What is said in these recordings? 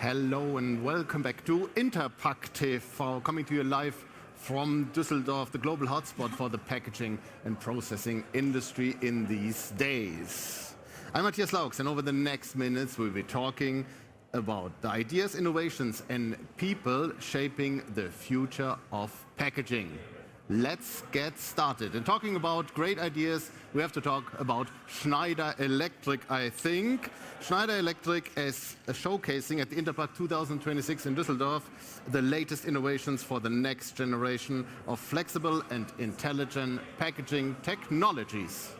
Hello and welcome back to Interpack TV, coming to you live from Düsseldorf, the global hotspot for the packaging and processing industry in these days. I'm Matthias Laux, and over the next minutes we'll be talking about the ideas, innovations and people shaping the future of packaging. Let's get started. And talking about great ideas, we have to talk about Schneider Electric, I think. Schneider Electric is showcasing at the Interpack 2026 in Düsseldorf the latest innovations for the next generation of flexible and intelligent packaging technologies.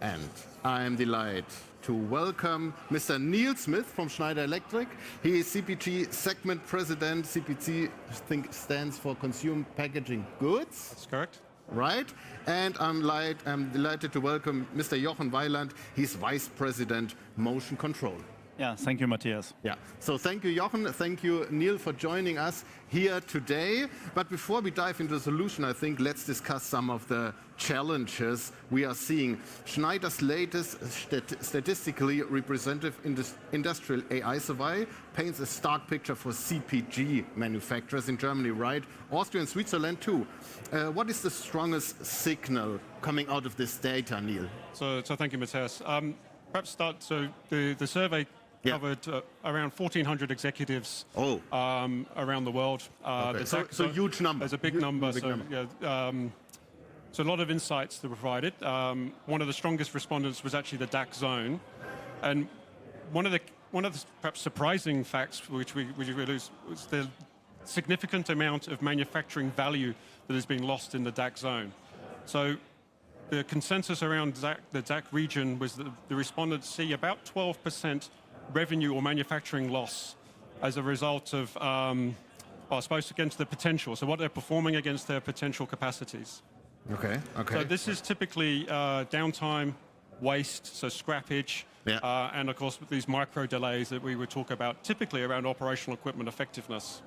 And I am delighted to welcome Mr. Neil Smith from Schneider Electric. He is CPG Segment President. CPG, I think, stands for Consumer Packaging Goods. That's correct. Right. And I'm delighted to welcome Mr. Jochen Weiland. He's Vice President Motion Control. Yeah, thank you, Matthias. Yeah, so thank you, Jochen. Thank you, Neil, for joining us here today. But before we dive into the solution, I think let's discuss some of the challenges we are seeing. Schneider's latest statistically representative industrial AI survey paints a stark picture for CPG manufacturers in Germany, right? Austria and Switzerland too. What is the strongest signal coming out of this data, Neil? So thank you, Matthias. Perhaps start, so the survey covered around 1,400 executives around the world. Okay. So huge number. There's a big number. So a lot of insights that were provided. One of the strongest respondents was actually the DACH zone. And one of the perhaps surprising facts which we realized was the significant amount of manufacturing value that is being lost in the DACH zone. So the consensus around the DACH region was that the respondents see about 12% revenue or manufacturing loss as a result of, I suppose, against the potential. So what they're performing against their potential capacities. Okay. So this is typically downtime, waste, so scrappage, and of course these micro delays that we would talk about, typically around operational equipment effectiveness.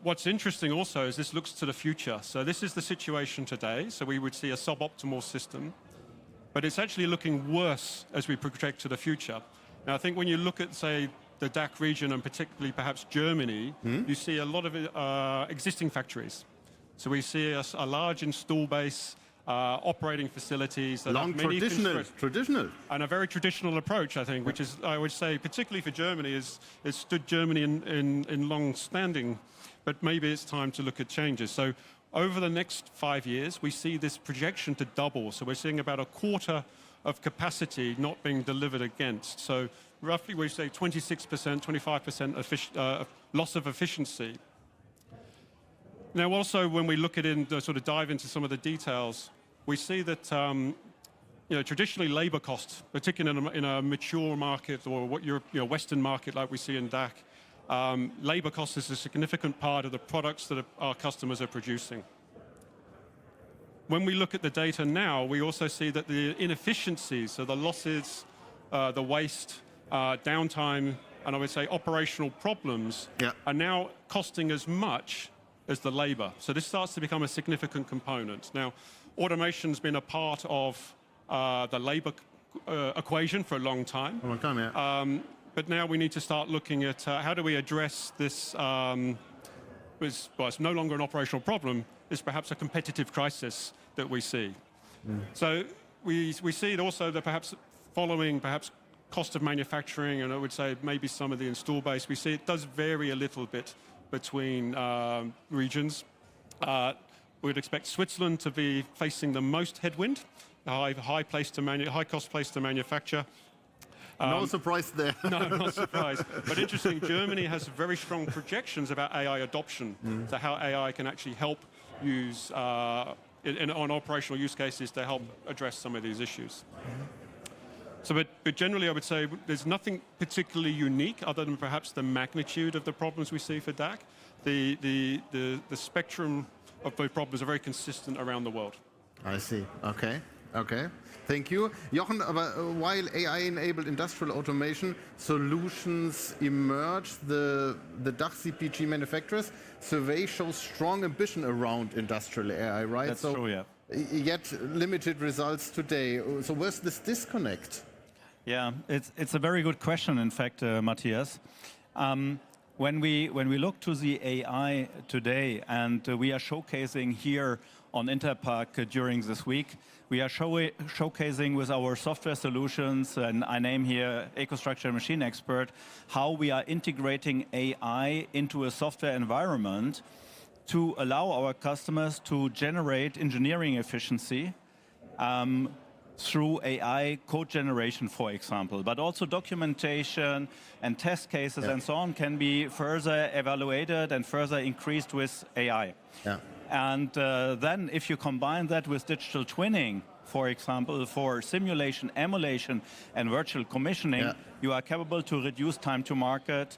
What's interesting also is this looks to the future. So this is the situation today. So we would see a suboptimal system, but it's actually looking worse as we project to the future. Now, I think when you look at, say, the DACH region and particularly perhaps Germany, you see a lot of existing factories. So we see a large install base, operating facilities that long traditional, and a very traditional approach, I think, which is, I would say, particularly for Germany, is stood Germany in long standing, but maybe it's time to look at changes. So over the next 5 years, we see this projection to double. So we're seeing about a quarter of capacity not being delivered against. So roughly we say 26%, 25% loss of efficiency. Now also when we look at it and sort of dive into some of the details, we see that traditionally labor costs, particularly in a mature market or what Western market like we see in DACH, labor cost is a significant part of the products that our customers are producing. When we look at the data now, we also see that the inefficiencies, so the losses, the waste, downtime, and I would say operational problems are now costing as much as the labor. So this starts to become a significant component. Now, automation's been a part of the labor equation for a long time. But now we need to start looking at how do we address this, it's no longer an operational problem, it's perhaps a competitive crisis that we see. So we see it also that perhaps following cost of manufacturing, and I would say maybe some of the install base, we see it does vary a little bit between regions. We'd expect Switzerland to be facing the most headwind, high cost place to manufacture. No surprise there. No, not surprised. But interesting, Germany has very strong projections about AI adoption, so how AI can actually help use on operational use cases to help address some of these issues. So, but generally, I would say there's nothing particularly unique other than perhaps the magnitude of the problems we see for DACH. The spectrum of the problems are very consistent around the world. I see. Okay. Thank you. Jochen, while AI-enabled industrial automation solutions emerge, the DACH CPG manufacturers survey shows strong ambition around industrial AI, right? That's true, yeah. Yet limited results today. So where's this disconnect? Yeah, it's a very good question, in fact, Matthias. When we look to the AI today, and we are showcasing here on Interpack during this week, we are showcasing with our software solutions, and I name here EcoStruxure Machine Expert, how we are integrating AI into a software environment to allow our customers to generate engineering efficiency through AI code generation, for example, but also documentation and test cases and so on can be further evaluated and further increased with AI. And then if you combine that with digital twinning, for example, for simulation, emulation, and virtual commissioning, you are capable to reduce time to market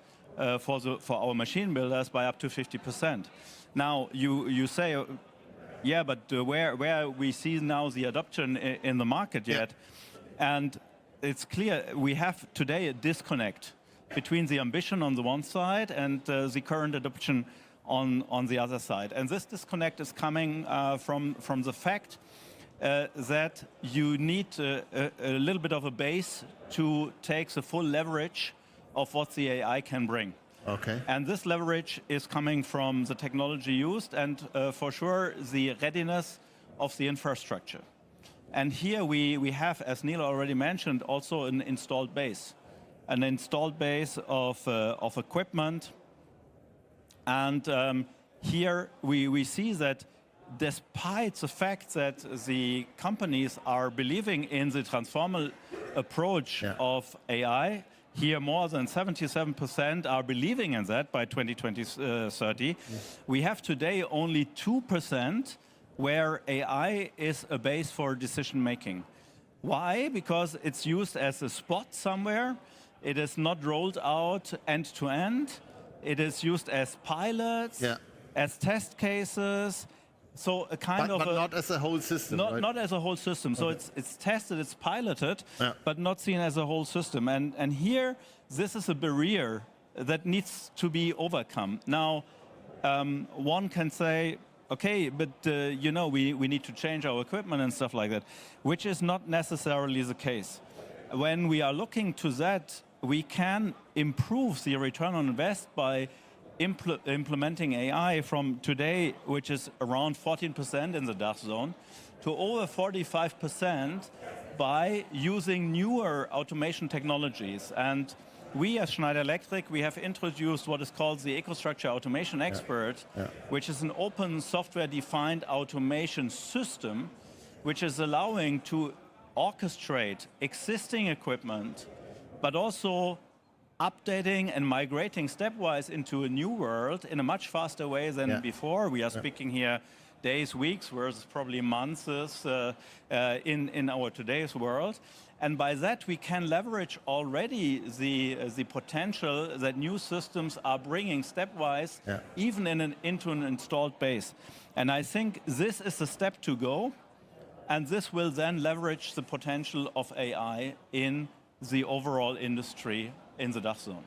for our machine builders by up to 50%. Now, you say, yeah, but where we see now the adoption in the market yet, and it's clear we have today a disconnect between the ambition on the one side and the current adoption on the other side. And this disconnect is coming from the fact that you need a little bit of a base to take the full leverage of what the AI can bring. And this leverage is coming from the technology used and for sure the readiness of the infrastructure. And here we have, as Neil already mentioned, also an installed base of equipment. And here we see that despite the fact that the companies are believing in the transformational approach of AI, here more than 77% are believing in that by 2030. We have today only 2% where AI is a base for decision making. Why? Because it's used as a spot somewhere. It is not rolled out end to end. It is used as pilots, as test cases. So a kind of but not as a whole system, not as a whole system. So it's tested, it's piloted, but not seen as a whole system. And here, this is a barrier that needs to be overcome. Now, one can say, okay, but you know, we need to change our equipment and stuff like that, which is not necessarily the case. When we are looking to that, we can improve the return on invest by implementing AI from today, which is around 14% in the DACH zone, to over 45% by using newer automation technologies. And we as Schneider Electric, we have introduced what is called the EcoStruxure Automation Expert, which is an open software-defined automation system, which is allowing to orchestrate existing equipment, but also updating and migrating stepwise into a new world in a much faster way than before. We are speaking here days, weeks, versus probably months in our today's world. And by that, we can leverage already the potential that new systems are bringing stepwise, even into an installed base. And I think this is a step to go. And this will then leverage the potential of AI in the overall industry in the DACH zone.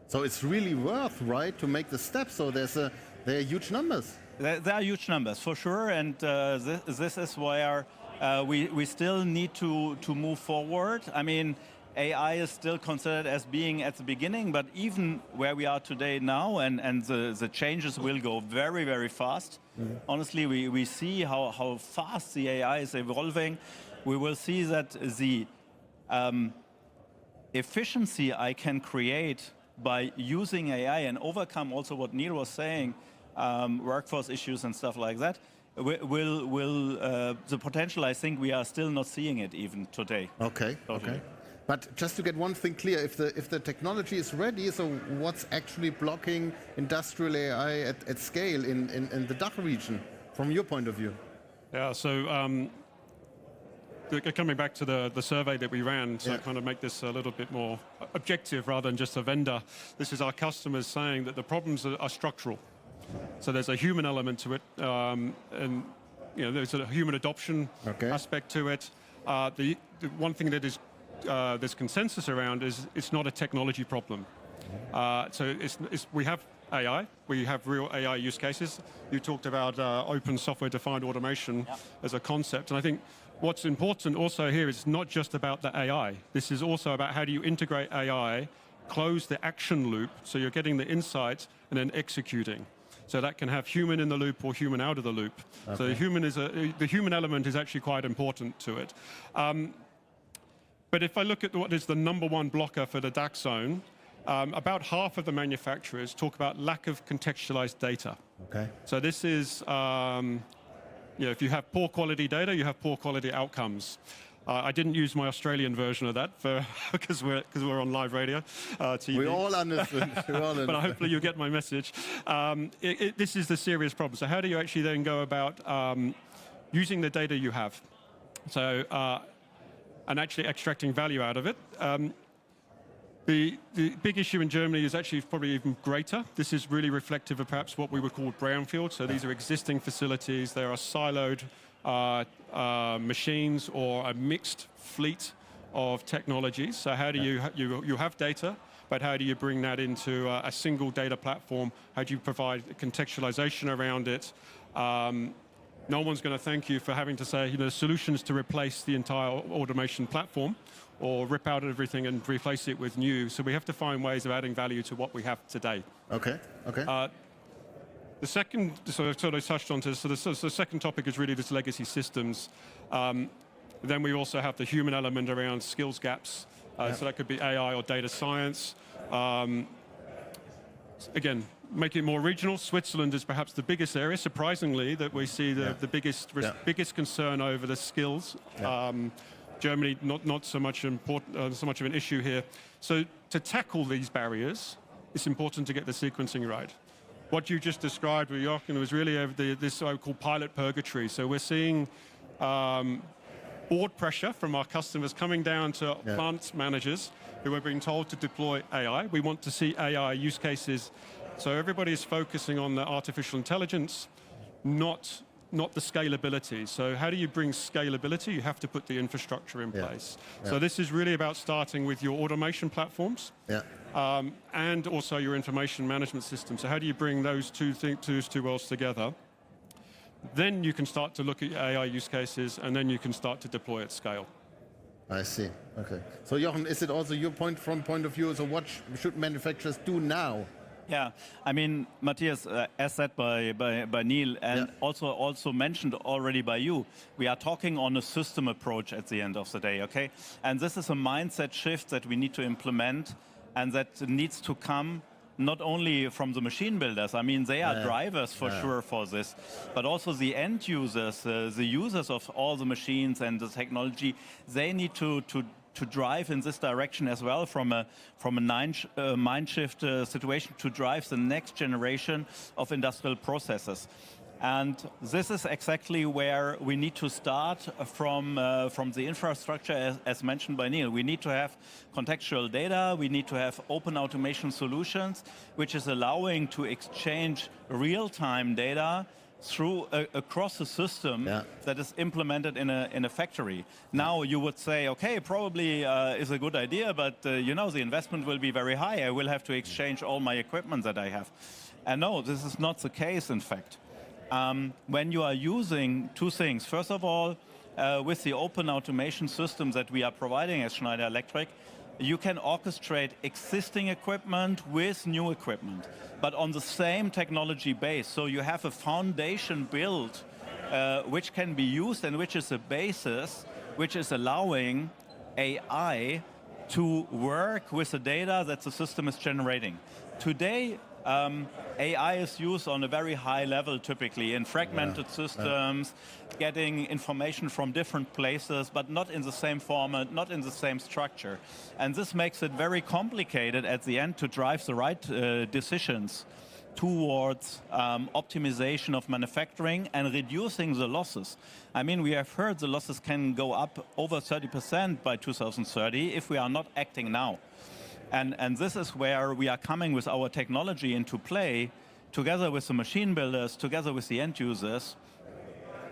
So it's really worth, right, to make the step. So there are huge numbers. There are huge numbers, for sure. And this is where we still need to move forward. I mean, AI is still considered as being at the beginning, but even where we are today now, and the changes will go very, very fast. Honestly, we see how fast the AI is evolving. We will see that the efficiency I can create by using AI and overcome also what Neil was saying, workforce issues and stuff like that, the potential, I think we are still not seeing it even today. Okay. But just to get one thing clear, if the technology is ready, so what's actually blocking industrial AI at scale in the DACH region, from your point of view? Yeah, so coming back to the survey that we ran, so kind of make this a little bit more objective rather than just a vendor. This is our customers saying that the problems are structural. So there's a human element to it, and you know, there's a human adoption aspect to it. The one thing that is there's consensus around is it's not a technology problem. So we have AI, we have real AI use cases. You talked about open software-defined automation as a concept, and I think what's important also here is not just about the AI. This is also about how do you integrate AI close the action loop, so you're getting the insight and then executing. So that can have human in the loop or human out of the loop. Okay. So the human element is actually quite important to it. But if I look at what is the #1 blocker for the DAC zone, about half of the manufacturers talk about lack of contextualized data. Okay. So this is, if you have poor quality data, you have poor quality outcomes. I didn't use my Australian version of that because we're on live radio, TV. We all understood. But hopefully you get my message. This is the serious problem. So how do you actually then go about using the data you have? So, and actually extracting value out of it. The big issue in Germany is actually probably even greater. This is really reflective of perhaps what we would call brownfield. So these are existing facilities. There are siloed machines or a mixed fleet of technologies. So how do you have data, but how do you bring that into a single data platform? How do you provide contextualization around it? No one's going to thank you for having to say, solutions to replace the entire automation platform or rip out everything and replace it with new. So we have to find ways of adding value to what we have today. Okay. The second, so I sort of touched on this, so the second topic is really this legacy systems. Then we also have the human element around skills gaps. So that could be AI or data science. Again, make it more regional. Switzerland is perhaps the biggest area, surprisingly, that we see the biggest concern over the skills. Germany, not so much so much of an issue here. So to tackle these barriers, it's important to get the sequencing right. What you just described with Jochen was really this so-called pilot purgatory. So we're seeing board pressure from our customers coming down to plant managers who are being told to deploy AI. We want to see AI use cases. So everybody is focusing on the artificial intelligence, not the scalability. So how do you bring scalability? You have to put the infrastructure in place. So this is really about starting with your automation platforms and also your information management system. So how do you bring those two worlds together? Then you can start to look at AI use cases, and then you can start to deploy at scale. I see. Okay. So Jochen, is it also your point of view? So what should manufacturers do now? Yeah, I mean, Matthias, as said by Neil, and also mentioned already by you, we are talking on a system approach at the end of the day, okay? And this is a mindset shift that we need to implement, and that needs to come not only from the machine builders. I mean, they are drivers for sure for this, but also the end users, the users of all the machines and the technology, they need to drive in this direction as well from a mind shift situation to drive the next generation of industrial processes. And this is exactly where we need to start from the infrastructure, as mentioned by Neil. We need to have contextual data, we need to have open automation solutions, which is allowing to exchange real-time data through across a system that is implemented in a factory. Now you would say, okay, probably is a good idea, but the investment will be very high. I will have to exchange all my equipment that I have. And no, this is not the case, in fact. When you are using two things, first of all, with the open automation systems that we are providing as Schneider Electric, you can orchestrate existing equipment with new equipment, but on the same technology base. So you have a foundation built which can be used and which is a basis which is allowing AI to work with the data that the system is generating. Today, AI is used on a very high level, typically in fragmented systems, getting information from different places, but not in the same format, not in the same structure. And this makes it very complicated at the end to drive the right decisions towards optimization of manufacturing and reducing the losses. I mean, we have heard the losses can go up over 30% by 2030 if we are not acting now. And this is where we are coming with our technology into play, together with the machine builders, together with the end users.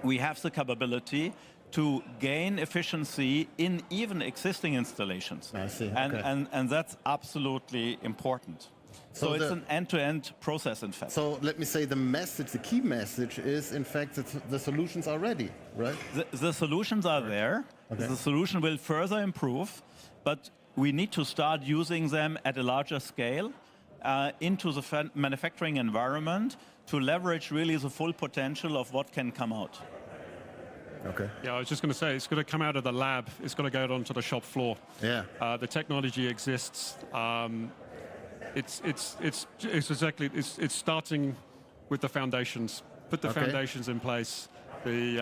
We have the capability to gain efficiency in even existing installations. I see. And that's absolutely important. So it's an end-to-end process, in fact. So let me say the key message is, in fact, that the solutions are ready, right? The solutions are there. Okay. The solution will further improve. But we need to start using them at a larger scale into the manufacturing environment to leverage really the full potential of what can come out. Okay. Yeah, I was just going to say, it's going to come out of the lab. It's going to go onto the shop floor. Yeah. The technology exists. It's starting with the foundations. Put the foundations in place. The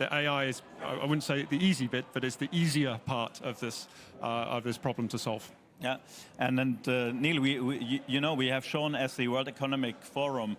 AI is, I wouldn't say the easy bit, but it's the easier part of this problem to solve. Yeah, and then Neil, we have shown as the World Economic Forum,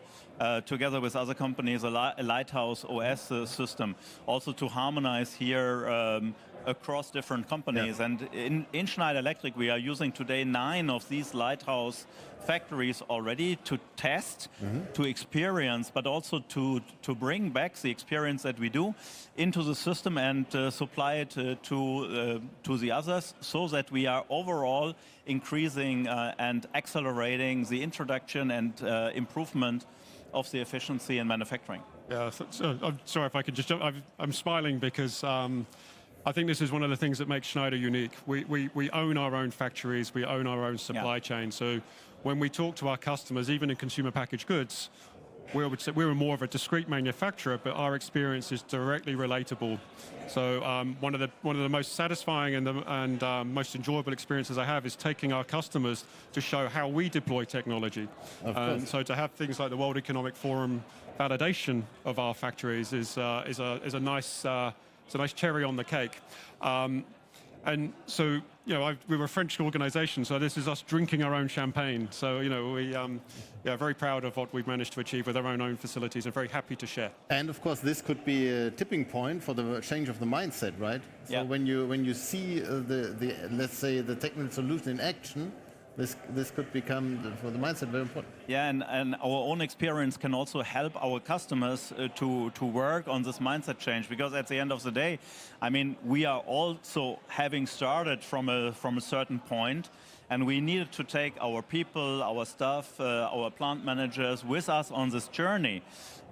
together with other companies, a Lighthouse OS system, also to harmonize here across different companies. Yeah. And in Schneider Electric, we are using today 9 of these Lighthouse factories already to test, to experience, but also to bring back the experience that we do into the system and supply it to the others, so that we are overall increasing and accelerating the introduction and improvement of the efficiency in manufacturing. Yeah, so I'm sorry if I could just jump. I'm smiling because I think this is one of the things that makes Schneider unique. We own our own factories, we own our own supply chain. So when we talk to our customers, even in consumer packaged goods, we're more of a discrete manufacturer, but our experience is directly relatable. So one of the most satisfying and most enjoyable experiences I have is taking our customers to show how we deploy technology. So to have things like the World Economic Forum validation of our factories is a nice cherry on the cake. And so, we're a French organization, so this is us drinking our own champagne. So, we are very proud of what we've managed to achieve with our own facilities and very happy to share. And of course, this could be a tipping point for the change of the mindset, right? So when you see let's say the technical solution in action, this could become, for the mindset, very important. Yeah, and our own experience can also help our customers to work on this mindset change, because at the end of the day, I mean, we are also having started from a certain point, and we needed to take our people, our staff, our plant managers with us on this journey.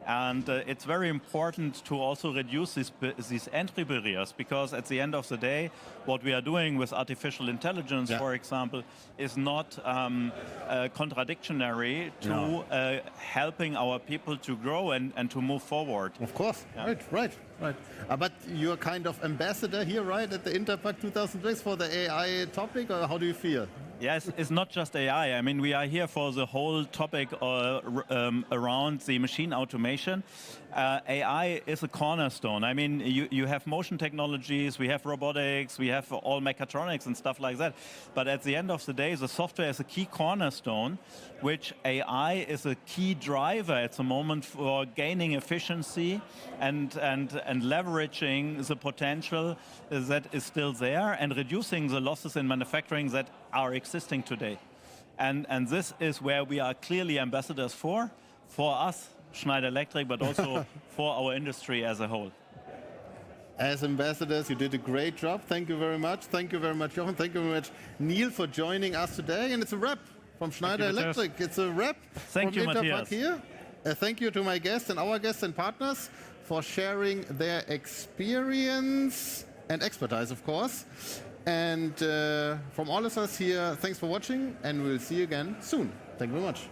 And it's very important to also reduce these entry barriers, because at the end of the day, what we are doing with artificial intelligence, for example, is not contradictory to helping our people to grow and to move forward. Of course, right. But you're kind of ambassador here, right, at the Interpack 2006 for the AI topic, or how do you feel? Yes, it's not just AI. I mean, we are here for the whole topic around the machine automation. AI is a cornerstone. I mean, you have motion technologies, we have robotics, we have all mechatronics and stuff like that. But at the end of the day, the software is a key cornerstone, which AI is a key driver at the moment for gaining efficiency and leveraging the potential that is still there and reducing the losses in manufacturing that are existing today. And this is where we are clearly ambassadors for us, Schneider Electric, but also for our industry as a whole. As ambassadors, you did a great job. Thank you very much. Thank you very much, Jochen. Thank you very much, Neil, for joining us today. And it's a wrap from Schneider Electric. It's a wrap from Interpack here. Thank you to my guests and our guests and partners for sharing their experience and expertise, of course. And from all of us here, thanks for watching, and we'll see you again soon. Thank you very much.